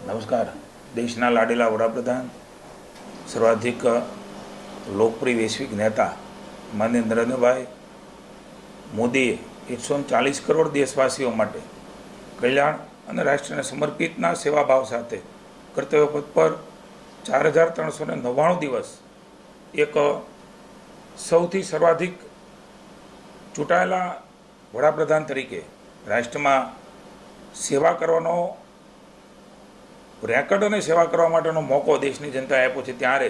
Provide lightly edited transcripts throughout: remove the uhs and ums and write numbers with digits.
નમસ્કાર. દેશના લાડેલા વડાપ્રધાન, સર્વાધિક લોકપ્રિય વૈશ્વિક નેતા માનનીય નરેન્દ્રભાઈ મોદીએ 140 કરોડ દેશવાસીઓ માટે કલ્યાણ અને રાષ્ટ્રને સમર્પિતના સેવાભાવ સાથે કર્તવ્ય પથ પર 4399 દિવસ એક સૌથી સર્વાધિક ચૂંટાયેલા વડાપ્રધાન તરીકે રાષ્ટ્રમાં સેવા કરવાનો રેકર્ડ અને સેવા કરવા માટેનો મોકો દેશની જનતાએ આપ્યો છે. ત્યારે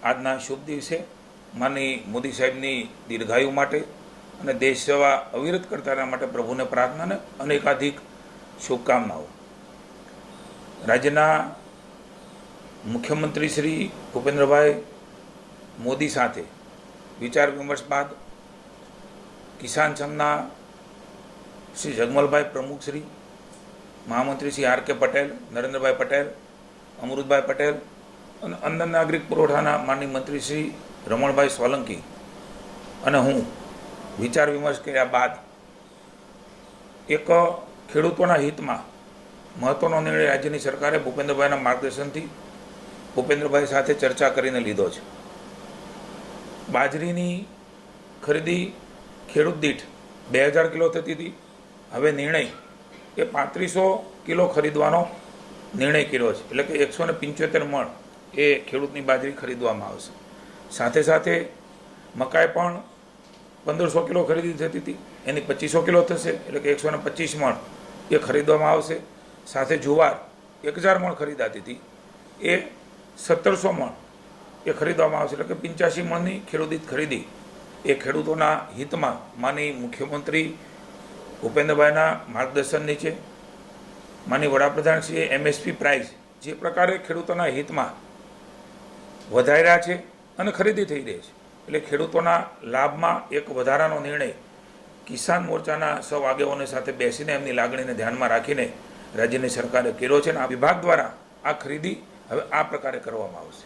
આજના શુભ દિવસે માનનીય મોદી સાહેબની દીર્ઘાયુ માટે અને દેશ સેવા અવિરત કરતા માટે પ્રભુને પ્રાર્થના અને અનેકાધિક શુભકામનાઓ. રાજ્યના મુખ્યમંત્રી શ્રી ભૂપેન્દ્રભાઈ મોદી સાથે વિચાર વિમર્શ બાદ કિસાન સંઘના શ્રી જગમલભાઈ પ્રમુખ શ્રી, મહામંત્રી શ્રી આર.કે. પટેલ, નરેન્દ્રભાઈ પટેલ, અમૃતભાઈ પટેલ અને અન્ન નાગરિક પુરવઠાના માનનીય મંત્રી શ્રી રમણભાઈ સોલંકી અને હું વિચાર વિમર્શ કર્યા બાદ એક ખેડૂતોના હિતમાં મહત્ત્વનો નિર્ણય રાજ્યની સરકારે ભૂપેન્દ્રભાઈના માર્ગદર્શનથી ભૂપેન્દ્રભાઈ સાથે ચર્ચા કરીને લીધો છે. બાજરીની ખરીદી ખેડૂત દીઠ 2000 કિલો થતી હતી. હવે નિર્ણય એ 3500 કિલો ખરીદવાનો નિર્ણય કર્યો છે. એટલે કે 175 મણ એ ખેડૂતની બાજરી ખરીદવામાં આવશે. સાથે સાથે મકાઈ પણ 1500 કિલો ખરીદી થતી હતી, એની 2500 કિલો થશે. એટલે કે 125 મણ એ ખરીદવામાં આવશે. સાથે જુવાર 1000 મણ ખરીદાતી હતી, એ 1700 મણ એ ખરીદવામાં આવશે. એટલે કે 85 મણની ખેડૂત ખરીદી એ ખેડૂતોના હિતમાં માનનીય મુખ્યમંત્રી ભૂપેન્દ્રભાઈના માર્ગદર્શન નીચે માનનીય વડાપ્રધાનશ્રીએ એમએસપી પ્રાઇસ જે પ્રકારે ખેડૂતોના હિતમાં વધાર્યા છે અને ખરીદી થઈ રહી છે. એટલે ખેડૂતોના લાભમાં એક વધારાનો નિર્ણય કિસાન મોરચાના સૌ આગેવાનો સાથે બેસીને એમની લાગણીને ધ્યાનમાં રાખીને રાજ્યની સરકારે કર્યો છે અને આ વિભાગ દ્વારા આ ખરીદી હવે આ પ્રકારે કરવામાં આવશે.